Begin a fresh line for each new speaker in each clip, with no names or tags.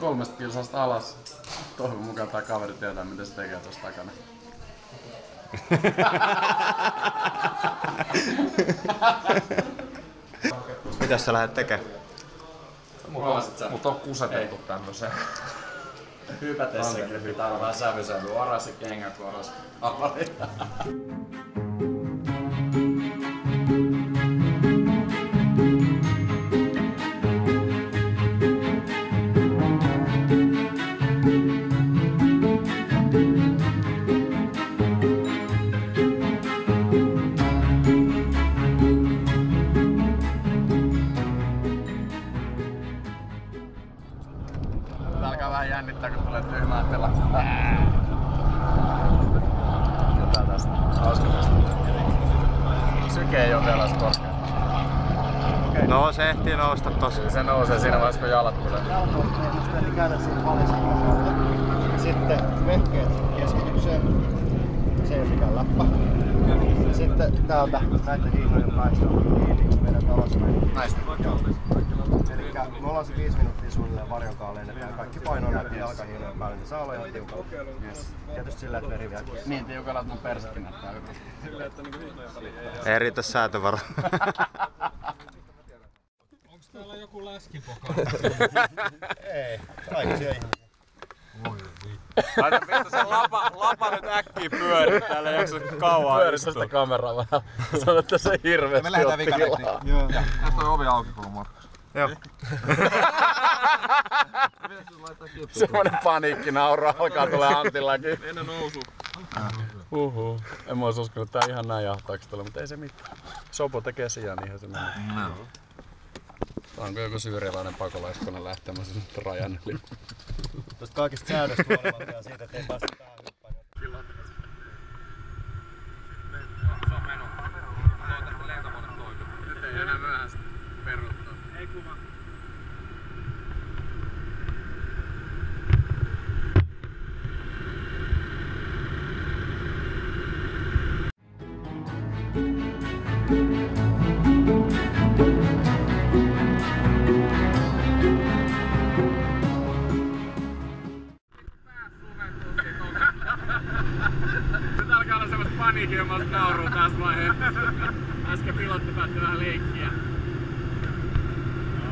3 kilsasta alas. Toivon mukaan tää kaveri tietää mitä se tekee tossa takana.
Mitäs sä lähdet tekemään?
Mut on kuseteltu tämmöseen.
Hypätessäkin pitää olla vähän sävysävy. Orasi kengät, oras apari.
Alkaa vähän jännittää kun tulee tyhmää telakkaa. Jotain tästä. Hauska tästä. Syke ei oo vielä korkea. Okay.
No se ehtii nousta tossa.
Se nousee siinä vaiheessa kun jalat tulee.
Jalkoista käydä siinä palissa. Sitten vehkeet keskitykseen. Se ei oo mikään läppä. Sitten täältä näiden hiihdojen päästä kiinni vedät alaspäin.
Näistä.
Elikkä me ollaan se 5 minuuttia suunnilleen varjonkaan lennetään. Kaikki paino on näiden jalkahiilojen päälle, niin saa olla ihan tiukalla. Yes. Tietysti sillä, että veri vielä kiinni.
Niin tiukalla, että mun persekin näyttää hyvältä.
Ei riitä säätövaro.
Onks täällä joku läskipoka?
Ei, kaikkia ihmisiä.
Aina pistä sen lapa nyt äkkiä pyöri täällä, ei jaksa kauan
Pyöristä sitä kameraa vähän. Sano, että se hirveesti otti tilaa.
Joo.
Tästä on ovi auki koko matkassa.
Joo.
Semmonen paniikkinauru alkaa tulee Antillakin.
Mennä nousu.
En mä ois uskonut, että tää ihan näin jahtaaks tulla, mutta ei se mitään. Sopo tekee sijaan, niin ihan se menee. Onko joku syyrialainen pakolaiskone lähtemässä rajan yli?
Tuosta kaikista säädöstä huolimatta ja siitä, ettei päästä tähän hyppään.
Se on meno. Toivottavasti lentokoneet toimii. Nyt ei enää myöhäistä peruuttaa. Ei kuva. Nyt alkaa olla semmoista paniikinomaista naurua tässä vaiheessa. Äsken pilotti päätti vähän leikkiä.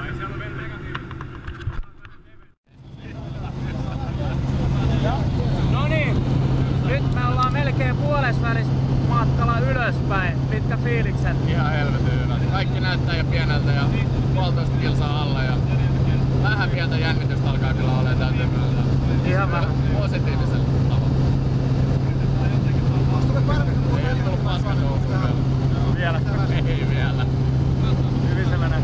Ai siellä on vielä negatiivinen.
No niin, nyt me ollaan melkein puolesvälissä matkalla ylöspäin. Mitkä fiilikset?
Ihan helvetin hyvä. Kaikki näyttää jo pieneltä ja 1,5 kilsaa alla ja vähän pientä jännitystä alkaa kyllä olemaan täytyy myöntää.
Ihan vähän.
Positiivisella tavalla. Ei ole tullut paskan nousua vielä. Ei vielä.
Hyvin se menee.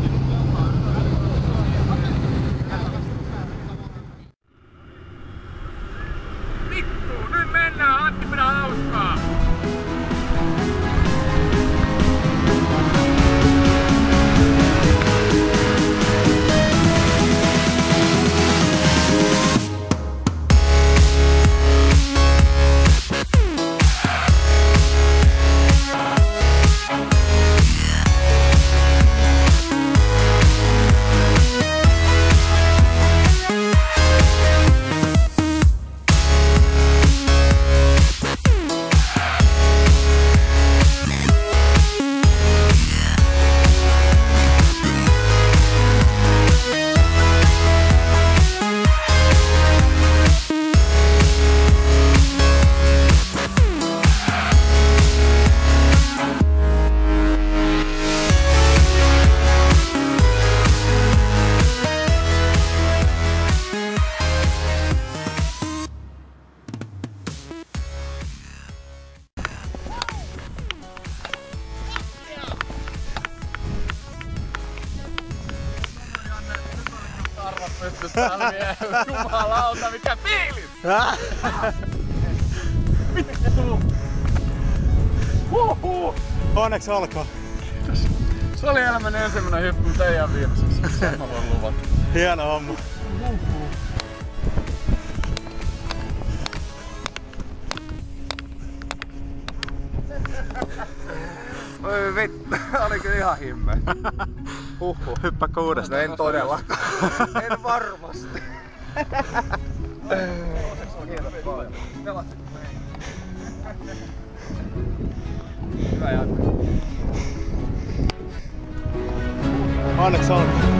Vittu, nyt mennään! Antti pitää hauskaa! Jumalauta, mikä fiilis! Vittu!
Onneksi olkoon.
Se oli elämän ensimmäinen hyppy, mutta ei ihan viimeiseksi. Sen mä voin luvata.
Hieno homma.
Oi vittu, oli kyllä ihan himmeä.
Hyppääkö uudestaan?
No en todellakaan. En varmasti.
Kiitos paljon.
Pelastit hyvä jatko.
Onneksi on.